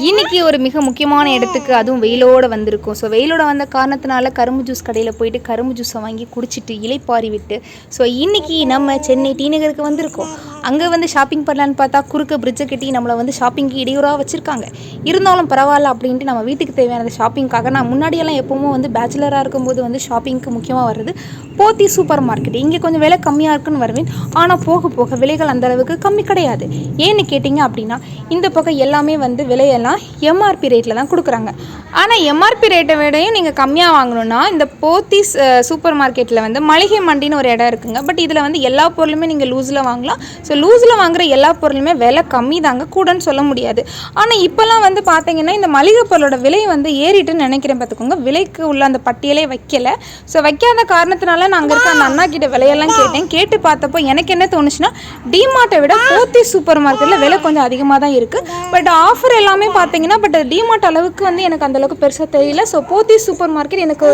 இன்றைக்கி ஒரு மிக முக்கியமான இடத்துக்கு அதுவும் வெயிலோடு வந்திருக்கும். ஸோ வெயிலோடு வந்த காரணத்தினால கரும்பு ஜூஸ் கடையில் போயிட்டு கரும்பு ஜூஸை வாங்கி குடிச்சிட்டு இலைப்பாரி விட்டு ஸோ இன்றைக்கி நம்ம சென்னை டி நகருக்கு வந்திருக்கோம். அங்கே வந்து ஷாப்பிங் பண்ணலான்னு பார்த்தா குறுக்க பிரிட்ஜை கட்டி நம்மளை வந்து ஷாப்பிங்க்கு இடையூறாக வச்சுருக்காங்க. இருந்தாலும் பரவாயில்ல அப்படின்ட்டு நம்ம வீட்டுக்கு தேவையான ஷாப்பிங்காக நான் முன்னாடியெல்லாம் எப்போவும் வந்து பேச்சுலராக இருக்கும்போது வந்து ஷாப்பிங்க்கு முக்கியமாக வர்றது போத்தி சூப்பர் மார்க்கெட். இங்கே கொஞ்சம் விலை கம்மியாக இருக்குன்னு வருவேன். ஆனால் போக போக விலைகள் அந்தளவுக்கு கம்மி கிடையாது. ஏன்னு கேட்டிங்க அப்படின்னா இந்த பக்கம் எல்லாமே வந்து விலையெல்லாம் எம்ஆர்பி ரேட்டில் தான் கொடுக்குறாங்க. ஆனால் எம்ஆர்பி ரேட்டை விடையும் நீங்கள் கம்மியாக வாங்கணுன்னா இந்த போத்தி சூப்பர் மார்க்கெட்டில் வந்து மளிகை மண்டின்னு ஒரு இடம் இருக்குங்க. பட் இதில் வந்து எல்லா பொருளுமே நீங்கள் லூஸில் வாங்கலாம். ஸோ லூஸில் வாங்குகிற எல்லா பொருளுமே விலை கம்மி தாங்க, கூடன்னு சொல்ல முடியாது. ஆனால் இப்போல்லாம் வந்து பார்த்தீங்கன்னா இந்த மளிகை பொருளோட விலை வந்து ஏறிட்டுன்னு நினைக்கிறேன். பார்த்துக்கோங்க, விலைக்கு உள்ள அந்த பட்டியலே வைக்கலை. ஸோ வைக்காத காரணத்தினால நான் அங்கே இருக்க அந்த அண்ணா கிட்ட விலையெல்லாம் கேட்டேன். கேட்டு பார்த்தப்போ எனக்கு என்ன தோணுச்சுன்னா டிமார்ட்டை விட போத்தி சூப்பர் மார்க்கெட்டில் விலை கொஞ்சம் அதிகமாக தான் இருக்குது. பட் ஆஃபர் எல்லாமே பார்த்தீங்கன்னா பட் டிமார்ட் அளவுக்கு வந்து எனக்கு அந்தளவுக்கு பெருசாக தெரியல. ஸோ போத்தி சூப்பர் மார்க்கெட் எனக்கு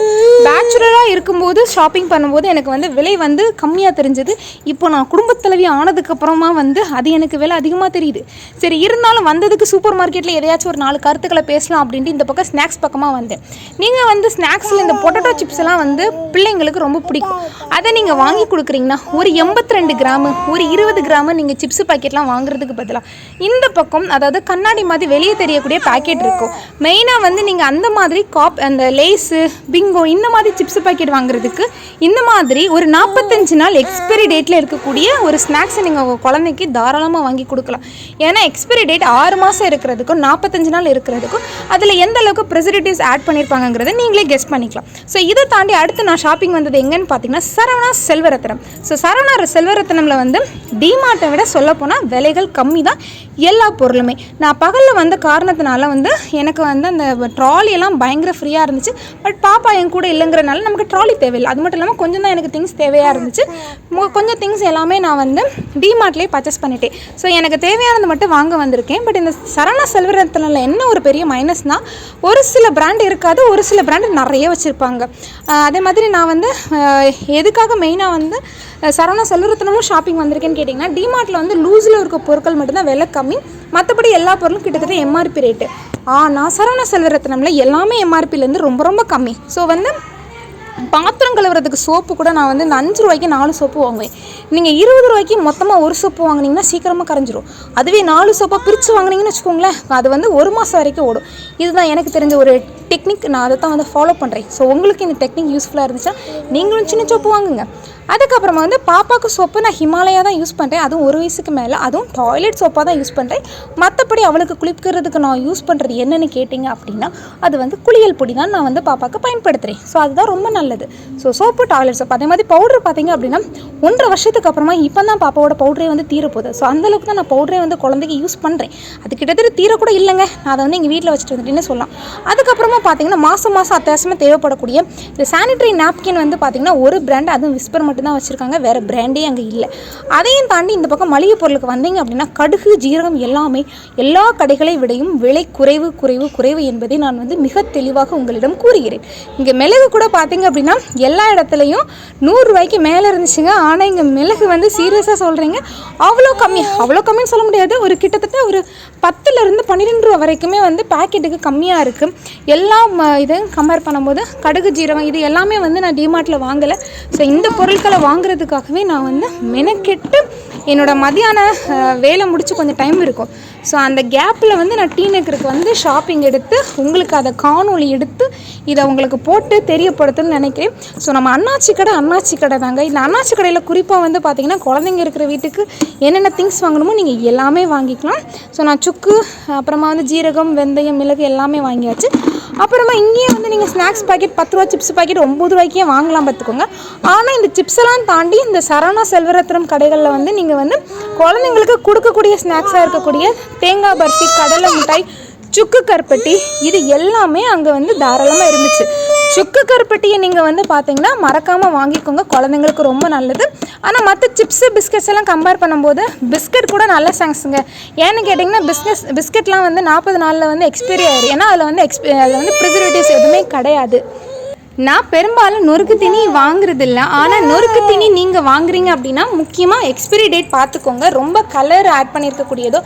பேச்சுலராக இருக்கும்போது ஷாப்பிங் பண்ணும்போது எனக்கு வந்து விலை வந்து கம்மியாக தெரிஞ்சது. இப்போ நான் குடும்பத்தலைவி ஆனதுக்கப்புறமா வந்து அது எனக்கு விலை அதிகமாக தெரியுது. சரி, இருந்தாலும் வந்ததுக்கு சூப்பர் மார்க்கெட்டில் எதையாச்சும் ஒரு 4 கருத்துக்களை பேசலாம் அப்படின்ட்டு இந்த பக்கம் ஸ்நாக்ஸ் பக்கமாக வந்தேன். நீங்கள் வந்து ஸ்நாக்ஸில் இந்த பொட்டேட்டோ சிப்ஸ் எல்லாம் வந்து பிள்ளைங்களுக்கு ரொம்ப பிடிக்கும். அதை நீங்கள் வாங்கி கொடுக்குறீங்கன்னா ஒரு 82 கிராமு ஒரு 20 கிராமு நீங்கள் சிப்ஸ் பாக்கெட்லாம் வாங்குறதுக்கு பதிலாக இந்த பக்கம் அதாவது கண்ணாடி மாதிரி வெளியே தெரியக்கூடிய பேக்கெட் இருக்கும். மெயினாக வந்து நீங்கள் அந்த மாதிரி அந்த லேஸு பிங்கோ இந்த மாதிரி சிப்ஸ் பாக்கெட் வாங்குறதுக்கு இந்த மாதிரி ஒரு 45 நாள் எக்ஸ்பைரி டேட்டில் இருக்கக்கூடிய ஒரு ஸ்நாக்ஸை நீங்கள் உங்கள் குழந்தைக்கு தாராளமாக வாங்கி கொடுக்கலாம். ஏன்னா எக்ஸ்பைரி டேட் 6 மாதம் இருக்கிறதுக்கும் 45 நாள் இருக்கிறதுக்கும் அதில் எந்த அளவுக்கு ப்ரிசர்வேட்டிவ்ஸ் ஆட் பண்ணியிருப்பாங்கிறத நீங்களே கெஸ் பண்ணிக்கலாம். ஸோ இதை தாண்டி அடுத்து நான் ஷாப்பிங் வந்தது எங்கன்னு பார்த்தீங்கன்னா சரவணா செல்வரத்னம். ஸோ சரவணா செல்வரத்னமில் வந்து டிமார்ட்டை விட சொல்லப்போனால் விலைகள் கம்மி தான் எல்லா பொருளுமே. நான் பகலில் வந்த காரணத்தினால வந்து எனக்கு வந்து அந்த ட்ராலியெல்லாம் பயங்கர ஃப்ரீயாக இருந்துச்சு. பட் பாப்பா என் கூட இல்லைங்கிறனால நமக்கு ட்ராலி தேவையில்லை. அது மட்டும் இல்லாமல் கொஞ்சம் தான் எனக்கு திங்ஸ் தேவையாக இருந்துச்சு. கொஞ்சம் திங்ஸ் எல்லாமே நான் வந்து டிமார்ட்லேயே பர்ச்சேஸ் பண்ணிட்டேன். ஸோ எனக்கு தேவையானது மட்டும் வாங்க வந்திருக்கேன். பட் இந்த சரவணா செல்வரத்னில் என்ன ஒரு பெரிய மைனஸ்னால் ஒரு சில பிராண்ட் இருக்காது, ஒரு சில பிராண்டு நிறைய வச்சுருப்பாங்க. அதே மாதிரி நான் வந்து எதுக்காக மெயினாக வந்து சரவணா செல்வரத்னமும் ஷாப்பிங் வந்திருக்கேன்னு கேட்டிங்கன்னா டிமார்ட்டில் வந்து லூஸில் இருக்க பொருட்கள் மட்டும்தான் விலை கம்மி, மற்றபடி எல்லா பொருளும் கிட்டத்தட்ட எம்ஆர்பி ரேட்டு. ஆனால் சரவணா செல்வரத்னமில் எல்லாமே எம்ஆர்பிலேருந்து ரொம்ப ரொம்ப கம்மி. ஸோ வந்து பாத்திரம் கழுவுறதுக்கு சோப்பு கூட நான் வந்து இந்த 5 ரூபாய்க்கு 4 சோப்பு வாங்குவேன். நீங்கள் 20 ரூபாய்க்கு மொத்தமாக ஒரு சோப்பு வாங்கினீங்கன்னா சீக்கிரமாக கரைஞ்சிரும். அதுவே 4 சோப்பாக பிரித்து வாங்கினீங்கன்னு வச்சுக்கோங்களேன், அது வந்து 1 மாதம் வரைக்கும் ஓடும். இதுதான் எனக்கு தெரிஞ்ச ஒரு டெக்னிக். நான் அதை தான் வந்து ஃபாலோ பண்ணுறேன். ஸோ உங்களுக்கு இந்த டெக்னிக் யூஸ்ஃபுல்லாக இருந்துச்சா நீங்களும் சின்ன சோப்பு வாங்குங்க. அதுக்கப்புறமா வந்து பாப்பாவுக்கு சோப்பு நான் ஹிமாலயா தான் யூஸ் பண்ணுறேன். அதுவும் 1 வயசுக்கு மேலே, அதுவும் டாய்லெட் சோப்பாக தான் யூஸ் பண்ணுறேன். மற்றபடி அவளுக்கு குளிக்கிறதுக்கு நான் யூஸ் பண்ணுறது என்னென்னு கேட்டிங்க அப்படின்னா அது வந்து குளியல் பொடி தான் நான் வந்து பாப்பாவுக்கு பயன்படுத்துகிறேன். ஸோ அதுதான் ரொம்ப நல்லது. ஸோ சோப்பு, டாய்லெட் சோப்பு, அதே மாதிரி பவுடர் பார்த்திங்க அப்படின்னா 1.5 வருஷத்துக்கு அப்புறமா இப்போ தான் பாப்பாவோட பவுடரே வந்து தீரப்போகுது. ஸோ அந்தளவுக்கு தான் நான் பவுடரே வந்து குழந்தைக்கு யூஸ் பண்ணுறேன். அது கிட்டத்தட்ட தீரக்கூட இல்லைங்க, நான் அதை வந்து எங்கள் வீட்டில் வச்சுட்டு வந்துட்டேன்னு சொல்லலாம். அதுக்கப்புறமா பார்த்திங்கன்னா மாதம் அத்தியாவசியமாக தேவைப்படக்கூடிய இந்த சானிட்டரி நாப்கின் வந்து பார்த்திங்கன்னா ஒரு பிராண்ட், அதுவும் விஸ்பர் மட்டும் தான் வச்சுருக்காங்க, வேறு பிராண்டே அங்கே இல்லை. அதையும் தாண்டி இந்த பக்கம் மளிகை பொருளுக்கு வந்தீங்க அப்படின்னா கடுகு, ஜீரகம் எல்லாமே எல்லா கடைகளை விடையும் விலை குறைவு குறைவு குறைவு என்பதை நான் வந்து மிக தெளிவாக உங்களிடம் கூறுகிறேன். இங்கே மிளகு கூட பார்த்தீங்க அப்படின்னா எல்லா இடத்துலையும் 100 ரூபாய்க்கு மேலே இருந்துச்சுங்க. ஆனால் இங்கே மிளகு வந்து சீரியஸாக சொல்கிறீங்க அவ்வளோ கம்மின்னு சொல்ல முடியாது, ஒரு கிட்டத்தட்ட ஒரு 10லேருந்து 12 ரூபா வரைக்குமே வந்து பேக்கெட்டுக்கு கம்மியாக இருக்குது. எல்லா இதையும் கம்பேர் பண்ணும்போது கடுகு, ஜீரகம் இது எல்லாமே வந்து நான் டிமார்ட்டில் வாங்கலை. ஸோ இந்த பொருட்களை வாங்குறதுக்காகவே நான் வந்து மெனக்கெட்டு என்னோடய மதியான வேலை முடித்து கொஞ்சம் டைம் இருக்கும். ஸோ அந்த கேப்பில் வந்து நான் டி நகருக்கு வந்து ஷாப்பிங் எடுத்து உங்களுக்கு அதை காணொளி எடுத்து இதை உங்களுக்கு போட்டு தெரியப்படுத்துன்னு நினைக்கிறேன். ஸோ நம்ம அண்ணாச்சி கடை தாங்க. இந்த அண்ணாச்சி கடையில் குறிப்பாக வந்து பார்த்திங்கன்னா குழந்தைங்க இருக்கிற வீட்டுக்கு என்னென்ன திங்ஸ் வாங்கணுமோ நீங்கள் எல்லாமே வாங்கிக்கலாம். ஸோ நான் சுக்கு, அப்புறமா வந்து ஜீரகம், வெந்தயம், மிளகு எல்லாமே வாங்கியாச்சு. அப்புறமா இங்கேயே வந்து நீங்கள் ஸ்நாக்ஸ் பாக்கெட் 10 ரூபா சிப்ஸ் பாக்கெட் 9 ரூபாய்க்கே வாங்கலாம் பார்த்துக்கோங்க. ஆனால் இந்த சிப்ஸ் எல்லாம் தாண்டி இந்த சரவணா செல்வரத்னம் கடைகளில் வந்து நீங்கள் வந்து குழந்தைங்களுக்கு கொடுக்கக்கூடிய ஸ்நாக்ஸாக இருக்கக்கூடிய தேங்காய் பர்ஃபி, கடலை மிட்டாய், சுக்கு கருப்பட்டி இது எல்லாமே அங்கே வந்து தாராளமாக இருந்துச்சு. சுக்கு கருப்பட்டியை நீங்கள் வந்து பார்த்தீங்கன்னா மறக்காமல் வாங்கிக்கோங்க, குழந்தைங்களுக்கு ரொம்ப நல்லது. ஆனால் மற்ற சிப்ஸு, பிஸ்கெட்ஸ் எல்லாம் கம்பேர் பண்ணும்போது பிஸ்கெட் கூட நல்ல ஸ்நாக்ஸுங்க. ஏன்னு கேட்டிங்கன்னா பிஸ்கெட்லாம் வந்து 40 நாளில் வந்து எக்ஸ்பைரி ஆயிடும். ஏன்னா அதில் வந்து ப்ரிசர்வேட்டிவ்ஸ் எதுவுமே கிடையாது. நான் பெரும்பாலும் நொறுக்கு தீனி வாங்குறதில்ல. ஆனால் நொறுக்கு தீனி நீங்கள் வாங்குறீங்க அப்படின்னா முக்கியமாக எக்ஸ்பிரி டேட் பார்த்துக்கோங்க. ரொம்ப கலர் ஆட் பண்ணியிருக்கக்கூடியதோ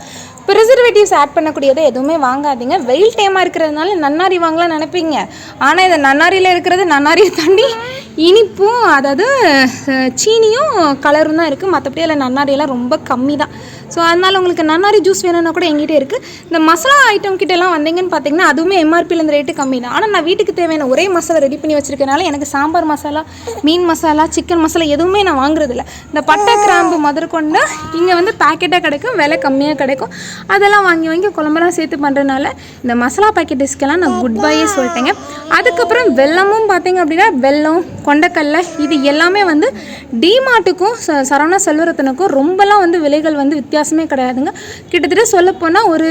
ப்ரிசர்வேட்டிவ்ஸ் ஆட் பண்ணக்கூடியதோ எதுவுமே வாங்காதீங்க. வெயில் டைமாக இருக்கிறதுனால நன்னாரி வாங்கலாம் நினைப்பீங்க. ஆனால் இந்த நன்னாரியில் இருக்கிறது நன்னாரியை தாண்டி இனிப்பும் அதாவது சீனியும் கலரும் தான் இருக்குது. மற்றபடி அதில் நன்னாரியெல்லாம் ரொம்ப கம்மி தான். ஸோ அதனால் உங்களுக்கு நன்னாரி ஜூஸ் வேணும்னா கூட எங்கிட்ட இருக்குது. இந்த மசாலா ஐட்டம் கிட்டலாம் வந்தீங்கன்னு பார்த்தீங்கன்னா அதுவுமே எம்ஆர்பியில் இந்த ரேட்டு கம்மி தான். ஆனால் நான் வீட்டுக்கு தேவையான ஒரே மசாலா ரெடி பண்ணி வச்சுருக்கனால எனக்கு சாம்பார் மசாலா, மீன் மசாலா, சிக்கன் மசாலா எதுவுமே நான் வாங்குறதில்ல. இந்த பட்டை கிராம்பு முதற்கொண்டு இங்கே வந்து பேக்கெட்டாக கிடைக்கும், விலை கம்மியாக கிடைக்கும். அதெல்லாம் வாங்கி குழம்பெல்லாம் சேர்த்து பண்ணுறதுனால இந்த மசாலா பேக்கெட் டிஸ்கெல்லாம் நான் குட் பையே சொல்லிட்டேங்க. அதுக்கப்புறம் வெல்லமும் பார்த்தீங்க அப்படின்னா வெல்லம், கொண்டக்கடலை இது எல்லாமே வந்து டிமார்ட்டுக்கும் சரவணா செல்வரத்தனுக்கும் ரொம்பலாம் வந்து விலைகள் வந்து வித்தியாசமே கிடையாதுங்க. கிட்டத்தட்ட சொல்லப்போனால் ஒரு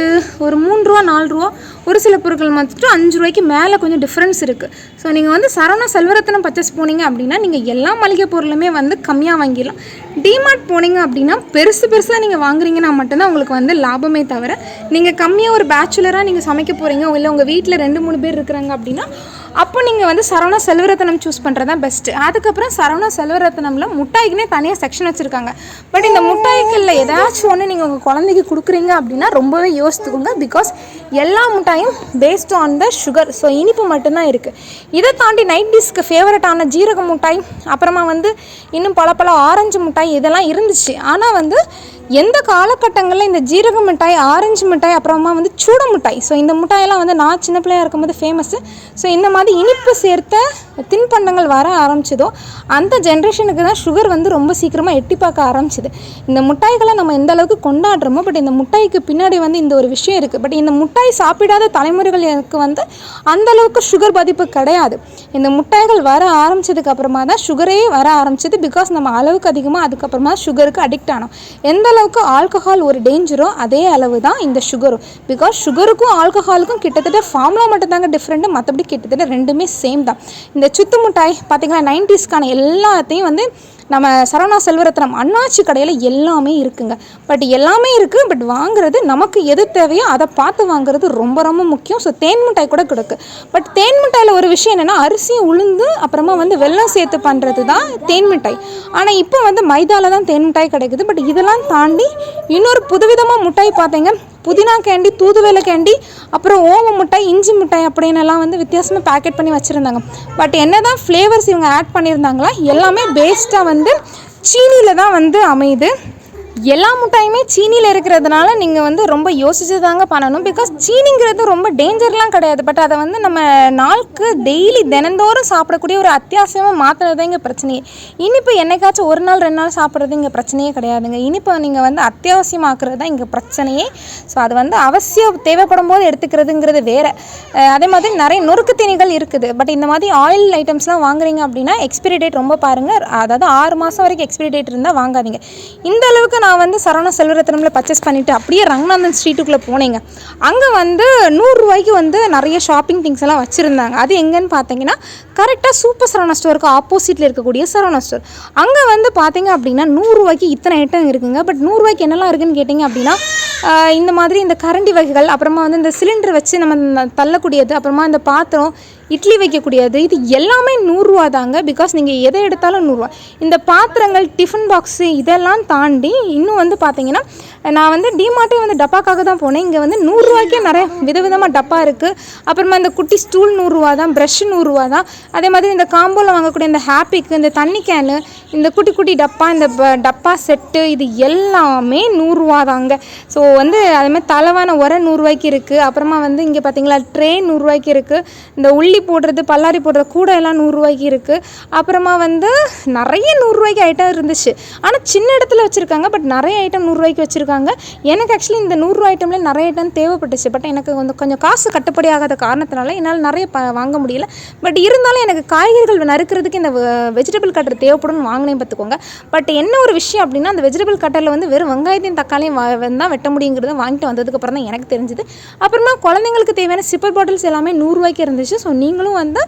3 ரூபா 4 ரூபா, ஒரு சில பொருட்கள் மட்டும் 5 ரூபாய்க்கு மேலே கொஞ்சம் டிஃப்ரென்ஸ் இருக்குது. ஸோ நீங்கள் வந்து சரவணா செல்வரத்தனம் பர்ச்சேஸ் போனீங்க அப்படின்னா நீங்கள் எல்லா மளிகை பொருளுமே வந்து கம்மியாக வாங்கிடலாம். டிமார்ட் போனீங்க அப்படின்னா பெருசாக நீங்கள் வாங்குறீங்கன்னா மட்டும்தான் உங்களுக்கு வந்து லாபமே தவிர, நீங்கள் கம்மியாக ஒரு பேச்சுலராக நீங்கள் சமைக்க போகிறீங்க, இல்லை உங்கள் வீட்டில் 2-3 பேர் இருக்கிறாங்க அப்படின்னா அப்போ நீங்கள் வந்து சரவணா செல்வரத்தனம் சூஸ் பண்ணுறது தான் பெஸ்ட்டு. அதுக்கப்புறம் சரவணா செல்வரத்தனமில் முட்டாய்க்குனே தனியாக செக்ஷன் வச்சுருக்காங்க. பட் இந்த முட்டாய்களில் ஏதாச்சும் ஒன்று நீங்கள் உங்கள் குழந்தைக்கு கொடுக்குறீங்க அப்படின்னா ரொம்பவே யோசித்துக்கோங்க. பிகாஸ் எல்லா முட்டாயும் based on the sugar. So இனிப்பு மட்டும்தான் இருக்குது. இதை தாண்டி நைட் டிஸ்க்கு ஃபேவரட்டான ஜீரக முட்டாய், அப்புறமா வந்து இன்னும் பல ஆரஞ்சு முட்டாய் இதெல்லாம் இருந்துச்சு. ஆனால் வந்து எந்த காலகட்டங்களில் இந்த ஜீரக மிட்டாய், ஆரஞ்சு மிட்டாய், அப்புறமா வந்து சூட மிட்டாய், ஸோ இந்த மிட்டாயெல்லாம் வந்து நான் சின்ன பிள்ளையாக இருக்கும்போது ஃபேமஸ்ஸு. ஸோ இந்த மாதிரி இனிப்பு சேர்த்த தின்பண்டங்கள் வர ஆரம்பிச்சதோ அந்த ஜென்ரேஷனுக்கு தான் சுகர் வந்து ரொம்ப சீக்கிரமாக எட்டி பார்க்க ஆரம்பிச்சிது. இந்த மிட்டாய்களை நம்ம எந்த அளவுக்கு கொண்டாடுறோமோ, பட் இந்த மிட்டாய்க்கு பின்னாடி வந்து இந்த ஒரு விஷயம் இருக்குது. பட் இந்த மிட்டாய் சாப்பிடாத தலைமுறைகளுக்கு வந்து அந்தளவுக்கு சுகர் பாதிப்பு கிடையாது. இந்த மிட்டாய்கள் வர ஆரம்பித்ததுக்கு அப்புறமா தான் சுகரே வர ஆரம்பிச்சது. பிகாஸ் நம்ம அளவுக்கு அதிகமாக அதுக்கப்புறமா சுகருக்கு அடிக்ட் ஆனோம். எந்த அளவுக்கு ஆல்கஹால் ஒரு டேஞ்சரோ அதே அளவு தான் இந்த சுகரும். பிகாஸ் சுகருக்கும் ஆல்கஹாலுக்கும் கிட்டத்தட்ட ஃபார்முலா மட்டும் தாங்க டிஃப்ரெண்ட்டு, மற்றபடி கிட்டத்தட்ட ரெண்டுமே சேம் தான். இந்த சுத்து மிட்டாய் பார்த்திங்கன்னா 90ஸ்க்கான எல்லாத்தையும் வந்து நம்ம சரவணா செல்வரத்னம் அண்ணாச்சி கடையில் எல்லாமே இருக்குங்க. பட் எல்லாமே இருக்குது. பட் வாங்குறது நமக்கு எது தேவையோ அதை பார்த்து வாங்குறது ரொம்ப ரொம்ப முக்கியம். ஸோ தேன் மிட்டாய் கூட கிடக்கு. பட் தேன் மிட்டாயில் ஒரு விஷயம் என்னென்னா அரிசி உளுந்து அப்புறமா வந்து வெல்லம் சேர்த்து பண்ணுறது தான் தேன் மிட்டாய். ஆனால் இப்போ வந்து மைதாவில் தான் தேன் மிட்டாய் கிடைக்குது. பட் இதெல்லாம் தாண்டி இன்னொரு புதுவிதமாக மிட்டாய் பார்த்தீங்க, புதினா கேண்டி, தூதுவளை கேண்டி, அப்புறம் ஓம மிட்டாய், இஞ்சி மிட்டாய் அப்படின்னு எல்லாம் வந்து வித்தியாசமாக பேக்கெட் பண்ணி வச்சுருந்தாங்க. பட் என்ன தான் ஃப்ளேவர்ஸ் இவங்க ஆட் பண்ணியிருந்தாங்களா எல்லாமே பேஸ்டாக வந்து சீனியில் தான் வந்து அமையுது. எல்லா மிட்டாயுமே சீனியில் இருக்கிறதுனால நீங்கள் வந்து ரொம்ப யோசிச்சு தாங்க பண்ணணும். பிகாஸ் சீனிங்கிறது ரொம்ப டேஞ்சர்லாம் கிடையாது. பட் அதை வந்து நம்ம நாளுக்கு டெய்லி தினந்தோறும் சாப்பிடக்கூடிய ஒரு அத்தியாவசியமாக மாற்றுறது தான் இங்கே பிரச்சனையே. இனிப்பு என்னைக்காச்சும் 1 நாள் 2 நாள் சாப்பிட்றது இங்கே பிரச்சனையே கிடையாதுங்க. இனிப்பை நீங்கள் வந்து அத்தியாவசியமாக்குறது தான் இங்கே பிரச்சனையே. ஸோ அது வந்து அவசியம் தேவைப்படும் போது எடுத்துக்கிறதுங்கிறது வேறு. அதே மாதிரி நிறைய நொறுக்கு தீனிகள் இருக்குது. பட் இந்த மாதிரி ஆயில் ஐட்டம்ஸ்லாம் வாங்குறீங்க அப்படின்னா எக்ஸ்பிரி டேட் ரொம்ப பாருங்கள். அதாவது 6 மாதம் வரைக்கும் எக்ஸ்பிரி டேட் இருந்தால் வாங்காதீங்க. இந்த அளவுக்கு நான் வந்து சரவணா செல்வரத்னமில் பர்ச்சேஸ் பண்ணிவிட்டு அப்படியே ரங்கநாதன் ஸ்ட்ரீட்டுக்குள்ளே போனேங்க. அங்கே வந்து 100 ரூபாய்க்கு வந்து நிறைய ஷாப்பிங் திங்ஸ் எல்லாம் வச்சுருந்தாங்க. அது எங்கன்னு பார்த்தீங்கன்னா கரெக்டாக சூப்பர் சரவணா ஸ்டோருக்கு ஆப்போசிட்டில் இருக்கக்கூடிய சரவணா ஸ்டோர். அங்கே வந்து பார்த்தீங்க அப்படின்னா 100 ரூபாய்க்கு இத்தனை ஐட்டம் இருக்குங்க. பட் 100 ரூபாய்க்கு என்னெல்லாம் இருக்குதுன்னு கேட்டிங்க அப்படின்னா இந்த மாதிரி இந்த கரண்டி வகைகள், அப்புறமா வந்து இந்த சிலிண்டர் வச்சு நம்ம தள்ளக்கூடியது, அப்புறமா இந்த பாத்திரம், இட்லி வைக்கக்கூடியது, இது எல்லாமே 100 ரூபா தாங்க. பிகாஸ் நீங்கள் எதை எடுத்தாலும் 100 ரூபா. இந்த பாத்திரங்கள், டிஃபன் பாக்ஸு இதெல்லாம் தாண்டி இன்னும் வந்து பார்த்தீங்கன்னா நான் வந்து டிமார்ட்டே வந்து டப்பாக்காக தான் போனேன். இங்கே வந்து 100 ரூபாய்க்கே நிறைய விதவிதமாக டப்பா இருக்குது. அப்புறமா இந்த குட்டி ஸ்டூல் 100 ரூபா தான், ப்ரஷ் 100 ரூபா தான். அதே மாதிரி இந்த காம்போவில் வாங்கக்கூடிய இந்த ஹாப்பிக்கு, இந்த தண்ணி கேனு, இந்த குட்டி குட்டி டப்பா, இந்த டப்பா செட்டு, இது எல்லாமே 100 ரூபா தாங்க. ஸோ வந்து அதேமாதிரி தலைவான உரை 100 ரூபாய்க்கு இருக்குது. அப்புறமா வந்து இங்கே பார்த்தீங்களா ட்ரே 100 ரூபாய்க்கு இருக்குது. இந்த உள்ளி போடுறது, பல்லாரி போடுறது கூட எல்லாம் 100 ரூபாய்க்கு இருக்குது. அப்புறமா வந்து நிறைய 100 ரூபாய்க்கு ஐட்டம் இருந்துச்சு. ஆனால் சின்ன இடத்துல வச்சுருக்காங்க. பட் நிறைய ஐட்டம் 100 ரூபாய்க்கு வச்சுருக்காங்க. எனக்கு ஆக்சுவலி இந்த 100 ரூபா ஐட்டம்ல நிறைய ஐட்டம் தேவைப்பட்டுச்சு. பட் எனக்கு வந்து கொஞ்சம் காசு கட்டுப்படி ஆகாத காரணத்தினால என்னால் நிறைய வாங்க முடியல. பட் இருந்தாலும் எனக்கு காய்கறிகள் நறுக்கிறதுக்கு இந்த வெஜிடபிள் கட்டர் தேவைப்படும்னு வாங்கினேன் பார்த்துக்கோங்க. பட் என்ன ஒரு விஷயம் அப்படின்னா அந்த வெஜிடபிள் கட்டரில் வந்து வெறும் வெங்காயத்தையும் தக்காளியும் தான் வெட்ட முடியுங்கிறத வாங்கிட்டு வந்ததுக்கப்புறம் தான் எனக்கு தெரிஞ்சுது. அப்புறமா குழந்தைங்களுக்கு தேவையான சிப்பர் பாட்டில்ஸ் எல்லாமே 100 ரூபாய்க்கு இருந்துச்சு. ஸோ நீங்களும் வந்து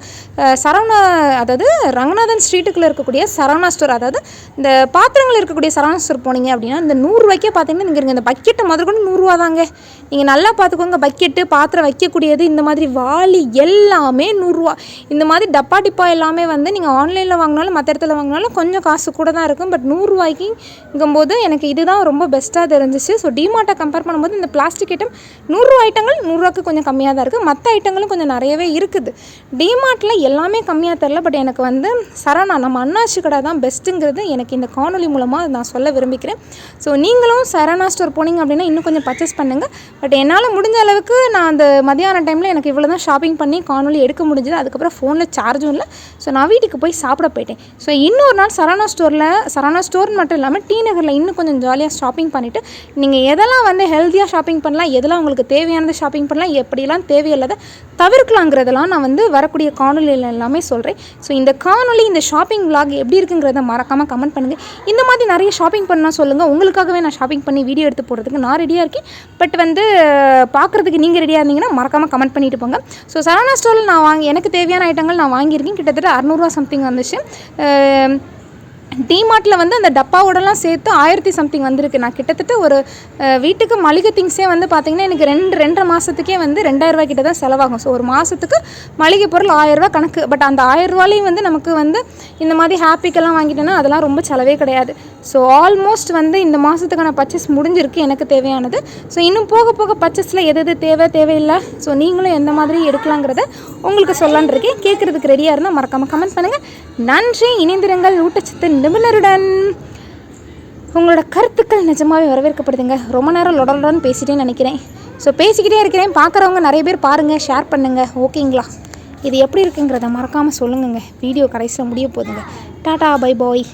சரவணா, அதாவது ரங்கநாதன் ஸ்ட்ரீட்டுக்குள்ளே இருக்கக்கூடிய சரவணா ஸ்டோர், அதாவது இந்த பாத்திரங்கள் இருக்கக்கூடிய சரவணா ஸ்டோர் போனீங்க அப்படின்னா இந்த 100 ரூபாய்க்கே பார்த்தீங்கன்னா நீங்கள் இந்த பக்கெட்டை முதற்கொண்டு 100 ரூபா தாங்க. நீங்கள் நல்லா பார்த்துக்கோங்க, பக்கெட்டு, பாத்திரம் வைக்கக்கூடியது, இந்த மாதிரி வாளி எல்லாமே 100 ரூபா. இந்த மாதிரி டப்பா டிப்பா எல்லாமே வந்து நீங்கள் ஆன்லைனில் வாங்கினாலும் மற்ற இடத்துல வாங்கினாலும் கொஞ்சம் காசு கூட தான் இருக்கும். பட் 100 ரூபாய்க்குங்கும்போது எனக்கு இதுதான் ரொம்ப பெஸ்ட்டாக தெரிஞ்சிச்சு. ஸோ டிமார்ட்டை கம்பேர் பண்ணும்போது இந்த பிளாஸ்டிக் ஐட்டம் 100 ரூபா ஐட்டங்கள் 100 ரூபாய்க்கு கொஞ்சம் கம்மியாக தான் இருக்குது. மற்ற ஐட்டங்களும் கொஞ்சம் நிறையவே இருக்குது. டிமார்ட்டில் எல்லாமே கம்மியாக தரல. பட் எனக்கு வந்து சரவணா, நம்ம அண்ணாச்சி கடை தான் பெஸ்ட்டுங்கிறது எனக்கு இந்த காணொலி மூலமாக நான் சொல்ல விரும்பிக்கிறேன். ஸோ நீங்களும் சரவணா ஸ்டோர் போனீங்க அப்படின்னா இன்னும் கொஞ்சம் பர்ச்சேஸ் பண்ணுங்கள். பட் என்னால் முடிஞ்ச அளவுக்கு நான் அந்த மதியான டைமில் எனக்கு இவ்வளோ தான் ஷாப்பிங் பண்ணி காணொலி எடுக்க முடிஞ்சது. அதுக்கப்புறம் ஃபோனில் சார்ஜும் இல்லை. ஸோ நான் வீட்டுக்கு போய் சாப்பிட போயிட்டேன். ஸோ இன்னொரு நாள் சரவணா ஸ்டோர் மட்டும் இல்லாமல் டி நகரில் இன்னும் கொஞ்சம் ஜாலியாக ஷாப்பிங் பண்ணிவிட்டு நீங்கள் எதெல்லாம் வந்து ஹெல்த்தியாக ஷாப்பிங் பண்ணலாம், எதெல்லாம் உங்களுக்கு தேவையானது ஷாப்பிங் பண்ணலாம், எப்படிலாம் தேவையில்லாத தவிர்க்கலாங்கிறதெல்லாம் நான் வந்து வரக்கூடிய காணொலியில் எல்லாமே சொல்கிறேன். ஸோ இந்த காணொலி, இந்த ஷாப்பிங் vlog எப்படி இருக்குங்கிறத மறக்காமல் கமெண்ட் பண்ணுங்கள். இந்த மாதிரி நிறைய ஷாப்பிங் பண்ணால் சொல்லுங்கள். உங்களுக்காகவே நான் ஷாப்பிங் பண்ணி வீடியோ எடுத்து போடுறதுக்கு நான் ரெடியாக இருக்கேன். பட் வந்து பார்க்குறதுக்கு நீங்கள் ரெடியாக இருந்தீங்கன்னா மறக்காமல் கமெண்ட் பண்ணிட்டு போங்க. ஸோ சரவணா ஸ்டோரில் நான் எனக்கு தேவையான ஐட்டங்கள் நான் வாங்கியிருக்கேன். கிட்டத்தட்ட 600 ரூபா சம்திங் வந்துச்சு. டிமார்ட்டில் வந்து அந்த டப்பாவோடலாம் சேர்த்து 1000 சம்திங் வந்திருக்கு. நான் கிட்டத்தட்ட ஒரு வீட்டுக்கு மளிகை திங்ஸே வந்து பார்த்திங்கன்னா எனக்கு 2-2.5 மாதத்துக்கே வந்து 2000 ரூபா கிட்ட தான் செலவாகும். ஸோ ஒரு மாதத்துக்கு மளிகை பொருள் 1000 ரூபா கணக்கு. பட் அந்த 1000 ரூபாலையும் வந்து நமக்கு வந்து இந்த மாதிரி ஹாப்பிக்கெல்லாம் வாங்கிட்டோன்னா அதெல்லாம் ரொம்ப செலவே கிடையாது. ஸோ ஆல்மோஸ்ட் வந்து இந்த மாதத்துக்கான பர்ச்சேஸ் முடிஞ்சிருக்கு எனக்கு தேவையானது. ஸோ இன்னும் போக போக பர்ச்சேஸில் எது தேவையில்லை, ஸோ நீங்களும் எந்த மாதிரி எடுக்கலாங்கிறத உங்களுக்கு சொல்லலான் இருக்கேன். கேட்குறதுக்கு ரெடியாக இருந்தால் மறக்காமல் கமெண்ட் பண்ணுங்கள். நன்றி. இணைந்திருங்கள் ஊட்டச்சத்து நிபுணருடன். உங்களோட கருத்துக்கள் நிஜமாகவே வரவேற்கப்படுதுங்க. ரொம்ப நேரம் லொடலுடன் பேசிட்டேன்னு நினைக்கிறேன். ஸோ பேசிக்கிட்டே இருக்கிறேன். பார்க்குறவங்க நிறைய பேர் பாருங்கள், ஷேர் பண்ணுங்கள். ஓகேங்களா? இது எப்படி இருக்குங்கிறத மறக்காமல் சொல்லுங்கங்க. வீடியோ கடைசியில் முடிய போகுதுங்க. Tata, bye bye.